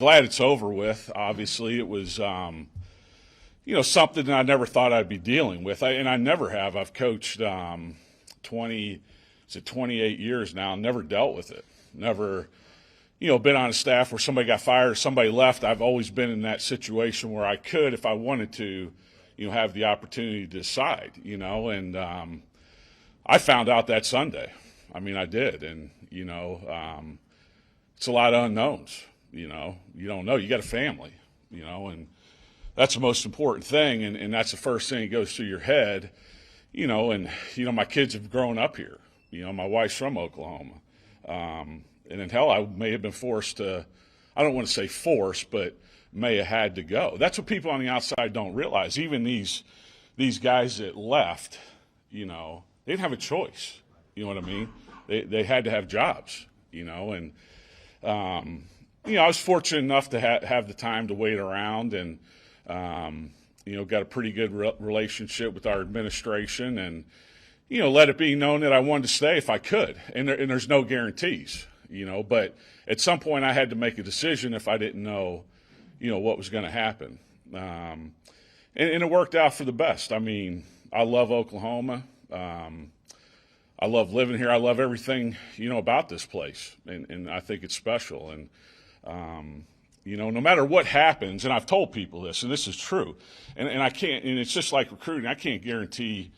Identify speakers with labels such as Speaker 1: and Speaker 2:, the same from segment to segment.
Speaker 1: Glad it's over with. Obviously, it was, something that I never thought I'd be dealing with, and I never have. I've coached 28 years now, and never dealt with it. Never, been on a staff where somebody got fired or somebody left. I've always been in that situation where I could, if I wanted to, have the opportunity to decide, and I found out that Sunday. I mean, I did, and, it's a lot of unknowns. You don't know. You got a family, and that's the most important thing, and that's the first thing that goes through your head, and, my kids have grown up here. My wife's from Oklahoma. And in hell, I may have been forced to, I don't want to say forced, but may have had to go. That's what people on the outside don't realize. Even these guys that left, they didn't have a choice. You know what I mean? They had to have jobs, and, I was fortunate enough to have the time to wait around and, got a pretty good relationship with our administration and, let it be known that I wanted to stay if I could. And there's no guarantees, but at some point I had to make a decision if I didn't know, what was going to happen. And it worked out for the best. I mean, I love Oklahoma. I love living here. I love everything, about this place. And I think it's special. And, no matter what happens, and I've told people this, and this is true, and I can't, and it's just like recruiting, I can't guarantee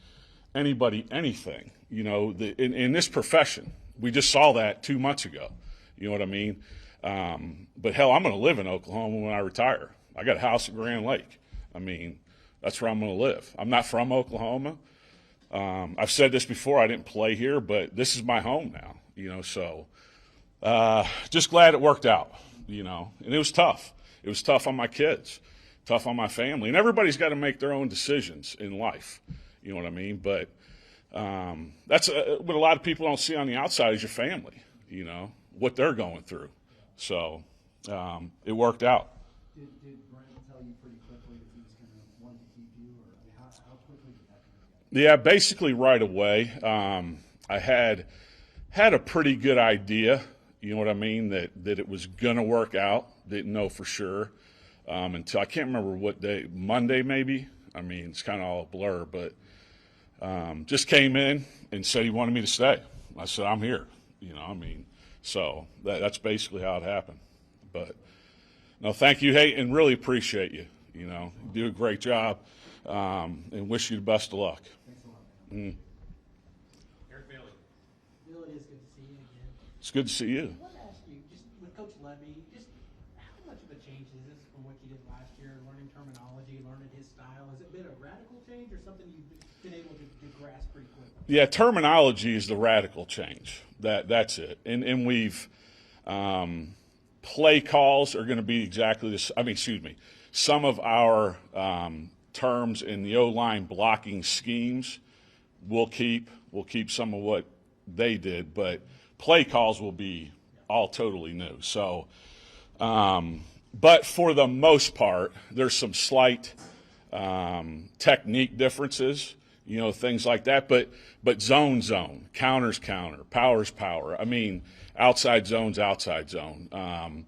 Speaker 1: anybody anything, in this profession. We just saw that 2 months ago, you know what I mean? But hell, I'm going to live in Oklahoma when I retire. I got a house at Grand Lake. I mean, that's where I'm going to live. I'm not from Oklahoma. I've said this before, I didn't play here, but this is my home now, so just glad it worked out, and it was tough. It was tough on my kids, tough on my family, and everybody's got to make their own decisions in life, you know what I mean? But that's what a lot of people don't see on the outside is your family, what they're going through. So it worked out.
Speaker 2: Did Brent tell you pretty quickly that he was going to want to keep you, or how quickly did that come together?
Speaker 1: Yeah, basically right away. I had a pretty good idea, you know what I mean, that it was going to work out. Didn't know for sure until I can't remember what day, Monday maybe. I mean, it's kind of all a blur, but just came in and said he wanted me to stay. I said, I'm here, so that's basically how it happened. But no, thank you, hey, and really appreciate you. You do a great job, and wish you the best of luck.
Speaker 2: Thanks a lot,
Speaker 1: Mm.
Speaker 2: man. Bill, it is good to see you again.
Speaker 1: It's good to see you.
Speaker 2: I want to ask you, just with Coach Lebby, just how much of a change is this from what you did last year, learning terminology, learning his style? Has it been a radical change or something you've been able to grasp pretty quickly?
Speaker 1: Yeah, terminology is the radical change. That's it. And we've play calls are going to be exactly this. Some of our terms in the O-line blocking schemes we'll keep some of what they did, but play calls will be all totally new. So, but for the most part, there's some slight technique differences, things like that. But zone, counter's counter, power's power. I mean, outside zone's outside zone.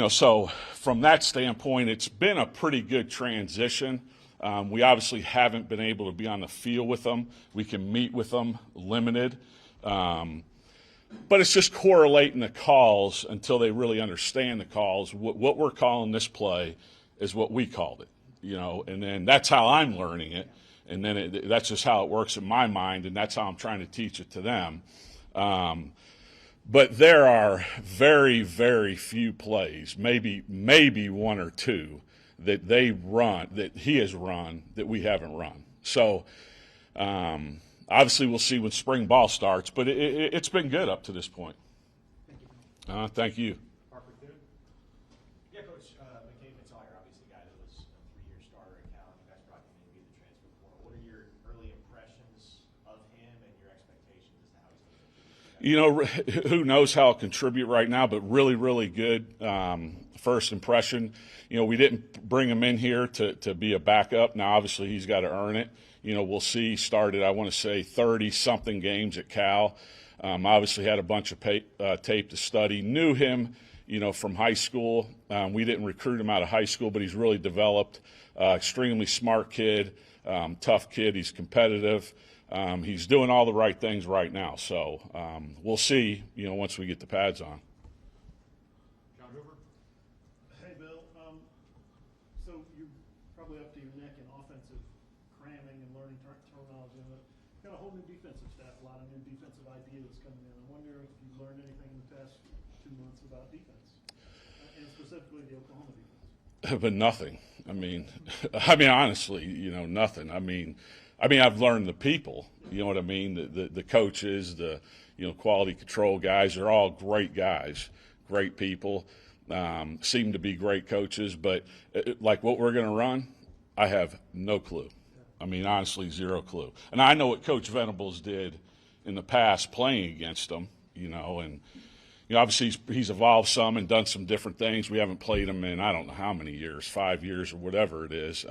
Speaker 1: So from that standpoint, it's been a pretty good transition. We obviously haven't been able to be on the field with them. We can meet with them limited. But it's just correlating the calls until they really understand the calls. What we're calling this play is what we called it, and then that's how I'm learning it. And then that's just how it works in my mind, and that's how I'm trying to teach it to them. But there are very, very few plays, maybe one or two, that he has run that we haven't run. So obviously we'll see when spring ball starts, but it's been good up to this point.
Speaker 2: Thank you.
Speaker 1: Thank you.
Speaker 3: Yeah, Coach McKade Mettauer, obviously a guy that was a 3-year starter at Cal. You guys brought him in via the transfer portal. What are your early impressions of him and your expectations as to how he's going to contribute?
Speaker 1: Who knows how he'll contribute right now, but really, really good first impression. We didn't bring him in here to be a backup. Now, obviously, he's got to earn it. We'll see. He started, I want to say, 30-something games at Cal. Obviously had a bunch of tape to study. Knew him, from high school. We didn't recruit him out of high school, but he's really developed. Extremely smart kid, tough kid. He's competitive. He's doing all the right things right now. So we'll see, once we get the pads on.
Speaker 4: Hey, Bill. So you're probably up to your neck in offensive cramming and learning terminology. And got a whole new defensive staff, a lot of new defensive ideas coming in. I wonder if you've learned anything in the past 2 months about defense, and specifically the Oklahoma defense.
Speaker 1: But nothing. I mean, honestly, nothing. I mean, I've learned the people. You know what I mean? The coaches, the quality control guys. They're all great guys, great people. Seem to be great coaches, but like what we're going to run, I have no clue. I mean, honestly, zero clue. And I know what Coach Venables did in the past playing against them, and obviously he's evolved some and done some different things. We haven't played him in I don't know how many years, 5 years or whatever it is.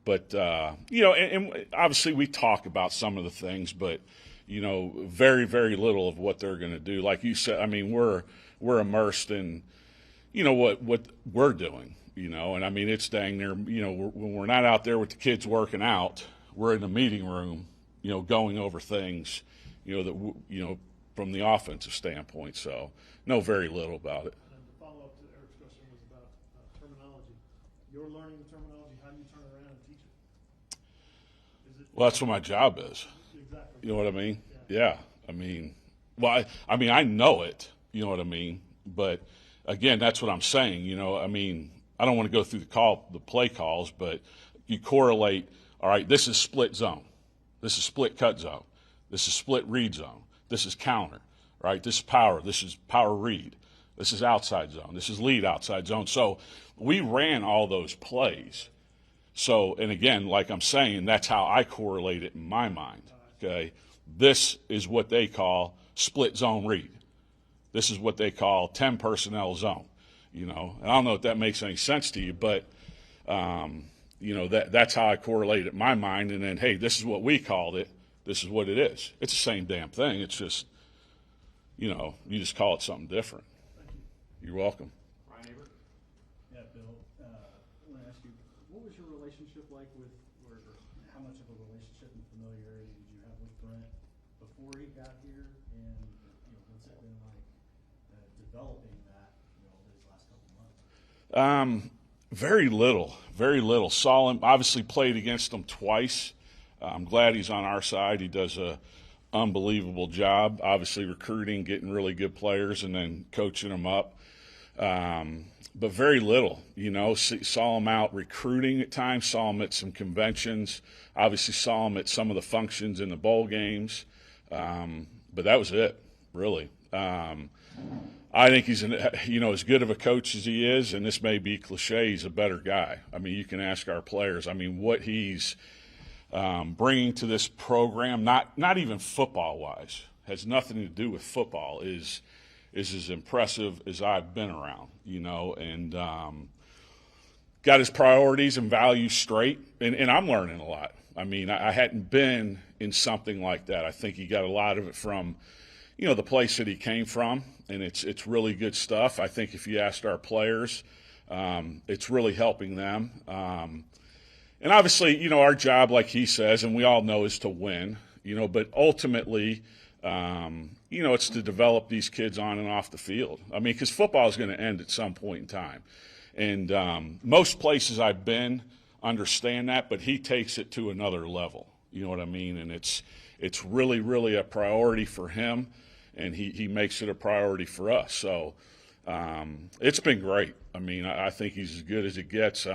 Speaker 1: But and obviously we talk about some of the things, but very, very little of what they're going to do. Like you said, I mean, we're immersed in what we're doing, and I mean it's dang near when we're not out there with the kids working out, we're in the meeting room, going over things, that from the offensive standpoint. So know very little about it.
Speaker 4: And the follow-up to Eric's question was about terminology. You're learning the terminology. How do you turn around and teach it?
Speaker 1: Well, that's what my job is.
Speaker 4: Exactly.
Speaker 1: You know what I mean? Yeah. I mean, I know it. You know what I mean? But again, that's what I'm saying. I mean, I don't want to go through the play calls, but you correlate. All right, this is split zone. This is split cut zone. This is split read zone. This is counter. Right? This is power. This is power read. This is outside zone. This is lead outside zone. So we ran all those plays. So, and again, like I'm saying, that's how I correlate it in my mind. Okay, this is what they call split zone read. This is what they call 10 personnel zone. And I don't know if that makes any sense to you, but that's how I correlate it in my mind. And then, hey, this is what we called it. This is what it is. It's the same damn thing. It's just, you just call it something different.
Speaker 4: Thank you.
Speaker 1: You're welcome.
Speaker 5: Yeah, Bill, I want to ask you, what was your relationship like with, or how much of a relationship and familiarity did you have with Brent before he got here, and what's it been like developing that, these last couple months?
Speaker 1: Very little. Saw him, obviously played against him twice. I'm glad he's on our side. He does a unbelievable job, obviously recruiting, getting really good players, and then coaching them up. But very little, saw him out recruiting at times, saw him at some conventions, obviously saw him at some of the functions in the bowl games. But that was it, really. I think he's, as good of a coach as he is, and this may be cliche, he's a better guy. I mean, you can ask our players. I mean, what he's bringing to this program, not even football-wise, has nothing to do with football, is as impressive as I've been around, and got his priorities and values straight, and I'm learning a lot. I mean, I hadn't been in something like that. I think he got a lot of it from, the place that he came from, and it's really good stuff. I think if you asked our players, it's really helping them. And obviously, our job, like he says, and we all know, is to win, but ultimately, it's to develop these kids on and off the field. I mean, because football is going to end at some point in time. And most places I've been understand that, but he takes it to another level. You know what I mean? And it's really, really a priority for him, and he makes it a priority for us. So it's been great. I mean, I think he's as good as it gets.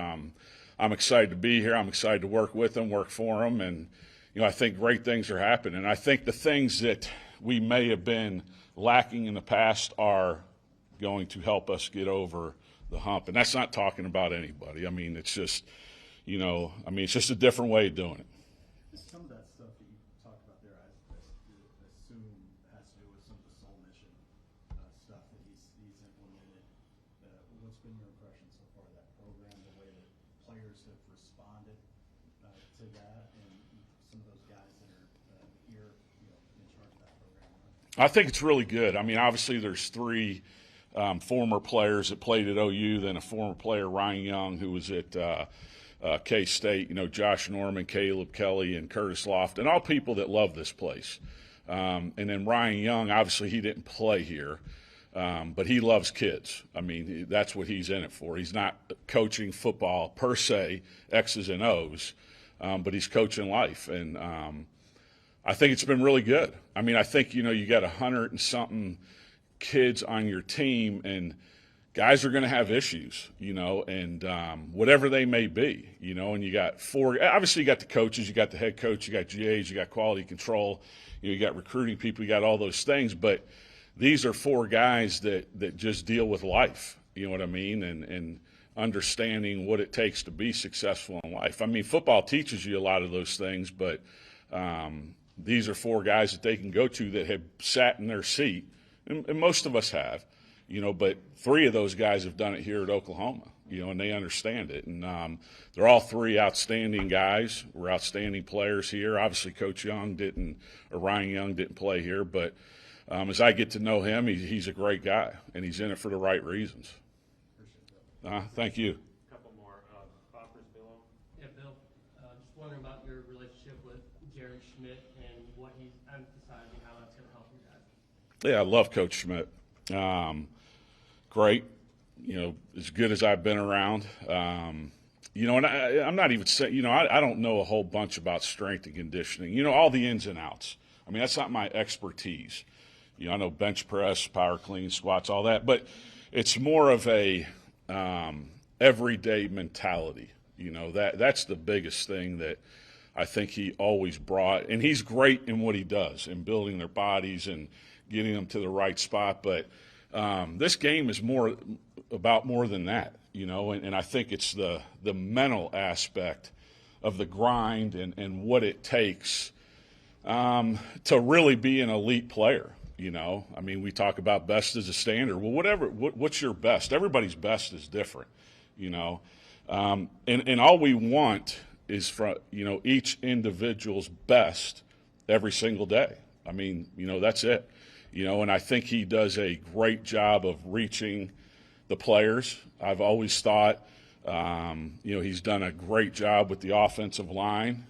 Speaker 1: I'm excited to be here. I'm excited to work with him, work for him, and I think great things are happening. I think the things that we may have been lacking in the past are going to help us get over the hump. And that's not talking about anybody. I mean, it's just, it's just a different way of doing it.
Speaker 5: Some of that stuff that you talked about there, I assume has to do with some of the soul mission stuff that he's implemented. What's been your impression so far of that program, the way that players have responded to that, and some of those guys that are here, in charge of that program?
Speaker 1: I think it's really good. I mean, obviously there's three former players that played at OU, then a former player, Ryan Young, who was at K-State, Josh Norman, Caleb Kelly, and Curtis Lofton, all people that love this place. And then Ryan Young, obviously he didn't play here, but he loves kids. I mean, that's what he's in it for. He's not coaching football per se, X's and O's, but he's coaching life. And I think it's been really good. I mean, I think, you got 100 and something kids on your team, and guys are going to have issues, and whatever they may be, and you got obviously you got the coaches, you got the head coach, you got GAs, you got quality control, you got recruiting people, you got all those things, but these are 4 guys that just deal with life, you know what I mean, and understanding what it takes to be successful in life. I mean, football teaches you a lot of those things, but these are 4 guys that they can go to that have sat in their seat, and most of us have. But 3 of those guys have done it here at Oklahoma, and they understand it. And they're all 3 outstanding guys. We're outstanding players here. Obviously, Coach Ryan Young didn't play here, but as I get to know him, he's a great guy, and he's in it for the right reasons. Thank you.
Speaker 6: A couple more. Bob Brisbillo.
Speaker 2: Yeah, Bill, just wondering about your relationship with Jared Schmidt and what he's emphasizing, how that's going to help you guys.
Speaker 1: Yeah, I love Coach Schmidt. Great, as good as I've been around. And I'm not even saying, I don't know a whole bunch about strength and conditioning, all the ins and outs. I mean, that's not my expertise. I know bench press, power clean, squats, all that, but it's more of a everyday mentality. That's the biggest thing that I think he always brought, and he's great in what he does, in building their bodies and getting them to the right spot. But this game is more than that, and I think it's the mental aspect of the grind and what it takes to really be an elite player. I mean, we talk about best as a standard. Well, what's your best? Everybody's best is different, and all we want is from each individual's best every single day. I mean, that's it. And I think he does a great job of reaching the players. I've always thought, he's done a great job with the offensive line.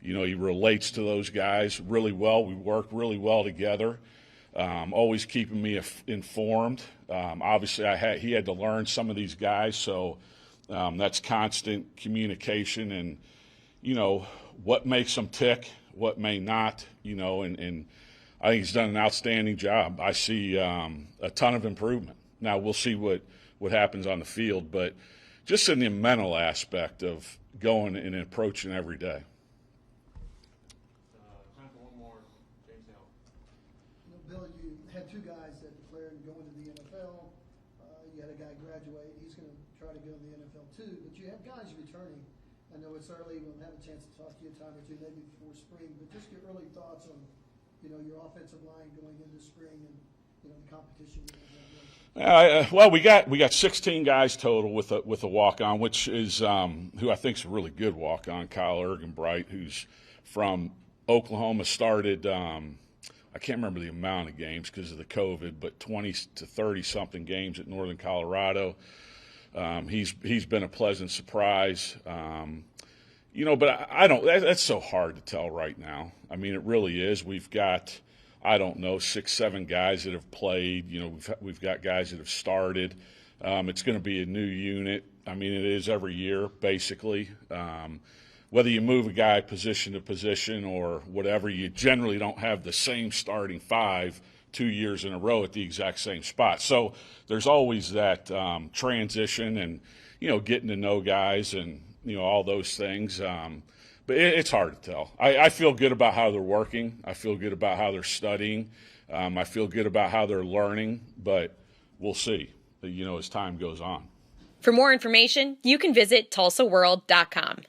Speaker 1: He relates to those guys really well. We work really well together, always keeping me informed. Obviously, he had to learn some of these guys, so that's constant communication and, what makes them tick, what may not, and I think he's done an outstanding job. I see a ton of improvement. Now, we'll see what happens on the field, but just in the mental aspect of going and approaching every day.
Speaker 6: Time for one more. James Hill.
Speaker 7: Bill, you had 2 guys that declared going to the NFL. You had a guy graduate. He's going to try to go to the NFL too. But you have guys returning. I know it's early. We'll have a chance to talk to you a time or two maybe before spring. But just your early thoughts on your offensive line going into spring and, the competition.
Speaker 1: Well, we got 16 guys total with a walk-on, which is who I think is a really good walk-on, Kyle Ergenbright, who's from Oklahoma, started I can't remember the amount of games because of the COVID, but 20 to 30-something games at Northern Colorado. He's been a pleasant surprise. But I don't – that's so hard to tell right now. I mean, it really is. We've got, 6, 7 guys that have played. We've got guys that have started. It's going to be a new unit. I mean, it is every year, basically. Whether you move a guy position to position or whatever, you generally don't have the same starting 5 2 years in a row at the exact same spot. So there's always that transition and, getting to know guys and, all those things. But it's hard to tell. I feel good about how they're working. I feel good about how they're studying. I feel good about how they're learning, but we'll see, as time goes on.
Speaker 8: For more information, you can visit TulsaWorld.com.